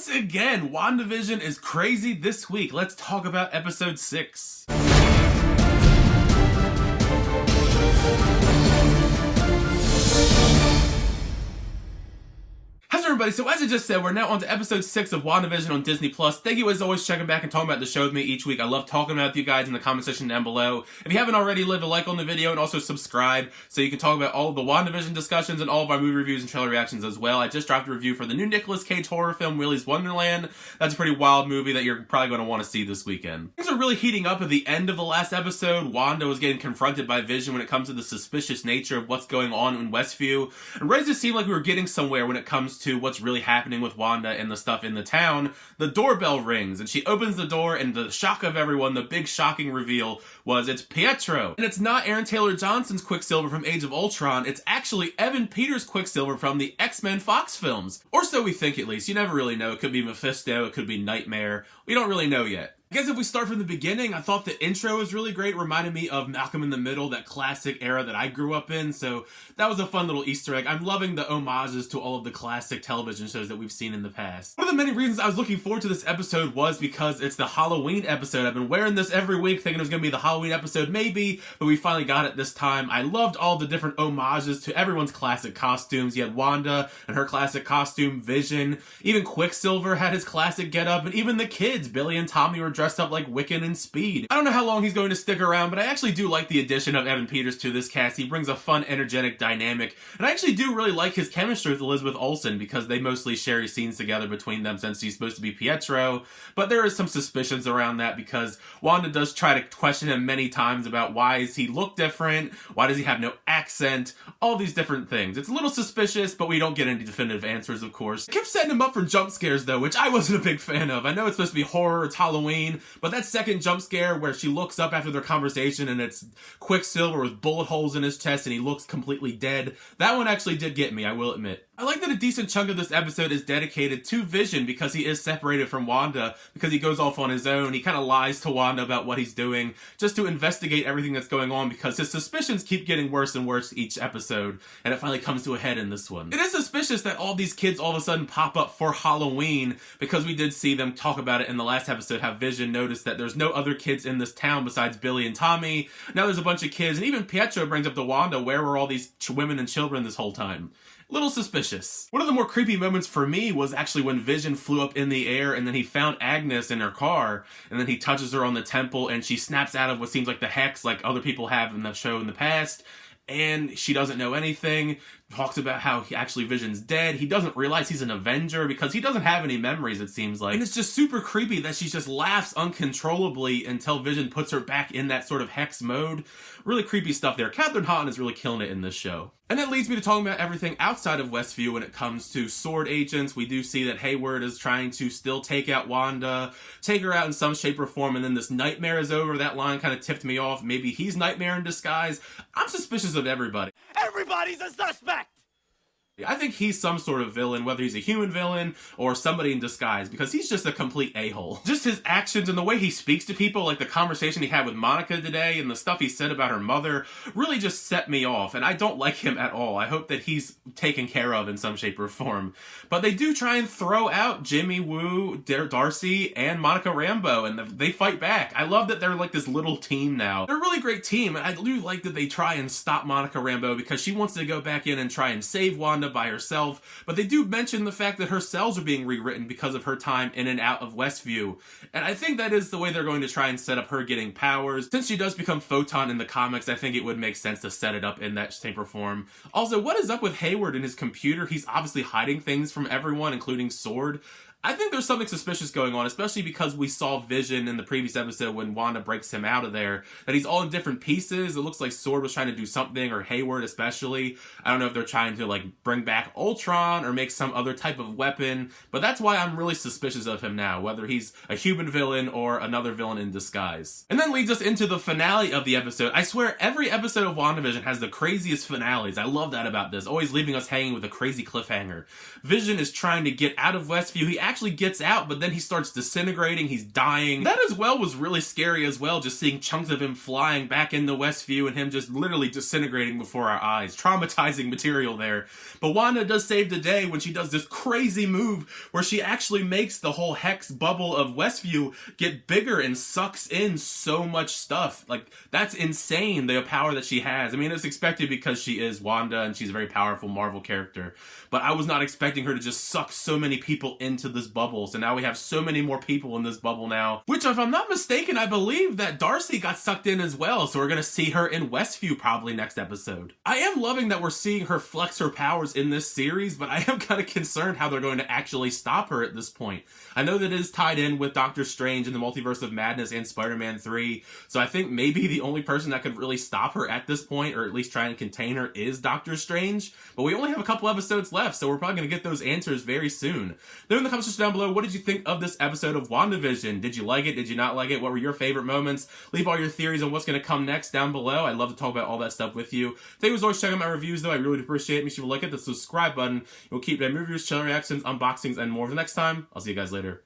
Once again, WandaVision is crazy this week. Let's talk about episode 6. How's everybody? So as I just said, we're now on to episode 6 of WandaVision on Disney+. Thank you as always checking back and talking about the show with me each week. I love talking about it with you guys in the comment section down below. If you haven't already, leave a like on the video and also subscribe so you can talk about all of the WandaVision discussions and all of our movie reviews and trailer reactions as well. I just dropped a review for the new Nicolas Cage horror film, Willy's Wonderland. That's a pretty wild movie that you're probably going to want to see this weekend. Things are really heating up at the end of the last episode. Wanda was getting confronted by Vision when it comes to the suspicious nature of what's going on in Westview. And right as it seemed like we were getting somewhere when it comes to what's really happening with Wanda and the stuff in the town, the doorbell rings and she opens the door, and the shock of everyone, the big shocking reveal was it's Pietro. And it's not Aaron Taylor Johnson's Quicksilver from Age of Ultron, it's actually Evan Peters' Quicksilver from the X-Men Fox films. Or so we think, at least. You never really know. It could be Mephisto, it could be Nightmare. We don't really know yet. I guess if we start from the beginning, I thought the intro was really great. It reminded me of Malcolm in the Middle, that classic era that I grew up in, so that was a fun little Easter egg. I'm loving the homages to all of the classic television shows that we've seen in the past. One of the many reasons I was looking forward to this episode was because it's the Halloween episode. I've been wearing this every week thinking it was going to be the Halloween episode maybe, but we finally got it this time. I loved all the different homages to everyone's classic costumes. You had Wanda and her classic costume, Vision, even Quicksilver had his classic getup, and even the kids, Billy and Tommy, were dressed up like Wiccan and Speed. I don't know how long he's going to stick around, but I actually do like the addition of Evan Peters to this cast. He brings a fun, energetic dynamic, and I actually do really like his chemistry with Elizabeth Olsen because they mostly share scenes together between them since he's supposed to be Pietro, but there is some suspicions around that because Wanda does try to question him many times about why does he look different, why does he have no accent, all these different things. It's a little suspicious, but we don't get any definitive answers, of course. It kept setting him up for jump scares though, which I wasn't a big fan of. I know it's supposed to be horror, it's Halloween, but that second jump scare where she looks up after their conversation and it's Quicksilver with bullet holes in his chest and he looks completely dead, that one actually did get me, I will admit. I like that a decent chunk of this episode is dedicated to Vision because he is separated from Wanda, because he goes off on his own. He kind of lies to Wanda about what he's doing just to investigate everything that's going on because his suspicions keep getting worse and worse each episode, and it finally comes to a head in this one. It is suspicious that all these kids all of a sudden pop up for Halloween because we did see them talk about it in the last episode, how Vision noticed that there's no other kids in this town besides Billy and Tommy. Now there's a bunch of kids, and even Pietro brings up to Wanda, where were all these women and children this whole time? Little suspicious. One of the more creepy moments for me was actually when Vision flew up in the air and then he found Agnes in her car and then he touches her on the temple and she snaps out of what seems like the hex like other people have in the show in the past, and she doesn't know anything. Talks about how Vision's dead. He doesn't realize he's an Avenger because he doesn't have any memories, it seems like. And it's just super creepy that she just laughs uncontrollably until Vision puts her back in that sort of hex mode. Really creepy stuff there. Catherine Hahn is really killing it in this show. And that leads me to talking about everything outside of Westview when it comes to sword agents. We do see that Hayward is trying to still take out Wanda, take her out in some shape or form, and then this Nightmare is over. That line kind of tipped me off. Maybe he's Nightmare in disguise. I'm suspicious of everybody. Everybody's a suspect! I think he's some sort of villain, whether he's a human villain or somebody in disguise, because he's just a complete a-hole. Just his actions and the way he speaks to people, like the conversation he had with Monica today and the stuff he said about her mother, really just set me off, and I don't like him at all. I hope that he's taken care of in some shape or form. But they do try and throw out Jimmy Woo, Darcy, and Monica Rambeau, and they fight back. I love that they're like this little team now. They're a really great team, and I do like that they try and stop Monica Rambeau because she wants to go back in and try and save Wanda by herself, but they do mention the fact that her cells are being rewritten because of her time in and out of Westview, and I think that is the way they're going to try and set up her getting powers. Since she does become Photon in the comics, I think it would make sense to set it up in that shape or form. Also, what is up with Hayward and his computer? He's obviously hiding things from everyone, including Sword. I think there's something suspicious going on, especially because we saw Vision in the previous episode when Wanda breaks him out of there, that he's all in different pieces. It looks like Sword was trying to do something, or Hayward especially. I don't know if they're trying to like bring back Ultron or make some other type of weapon, but that's why I'm really suspicious of him now, whether he's a human villain or another villain in disguise. And then leads us into the finale of the episode. I swear every episode of WandaVision has the craziest finales. I love that about this, always leaving us hanging with a crazy cliffhanger. Vision is trying to get out of Westview. He actually gets out, but then he starts disintegrating, he's dying. That as well was really scary as well, just seeing chunks of him flying back into Westview and him just literally disintegrating before our eyes. Traumatizing material there. But Wanda does save the day when she does this crazy move where she actually makes the whole hex bubble of Westview get bigger and sucks in so much stuff. Like, that's insane, the power that she has. I mean, it's expected because she is Wanda and she's a very powerful Marvel character. But I was not expecting her to just suck so many people into this bubble. So now we have so many more people in this bubble now. Which, if I'm not mistaken, I believe that Darcy got sucked in as well. So we're going to see her in Westview probably next episode. I am loving that we're seeing her flex her powers in this series, but I am kind of concerned how they're going to actually stop her at this point. I know that it is tied in with Doctor Strange and the Multiverse of Madness and Spider-Man 3. So I think maybe the only person that could really stop her at this point, or at least try and contain her, is Doctor Strange. But we only have a couple episodes left, so we're probably going to get those answers very soon. Leave in the comments down below, what did you think of this episode of WandaVision? Did you like it? Did you not like it? What were your favorite moments? Leave all your theories on what's going to come next down below. I'd love to talk about all that stuff with you. Thank you as always for checking out my reviews, though. I really appreciate it. Make sure you like it, the subscribe button. We'll keep doing reviews, channel reactions, unboxings, and more. For the next time, I'll see you guys later.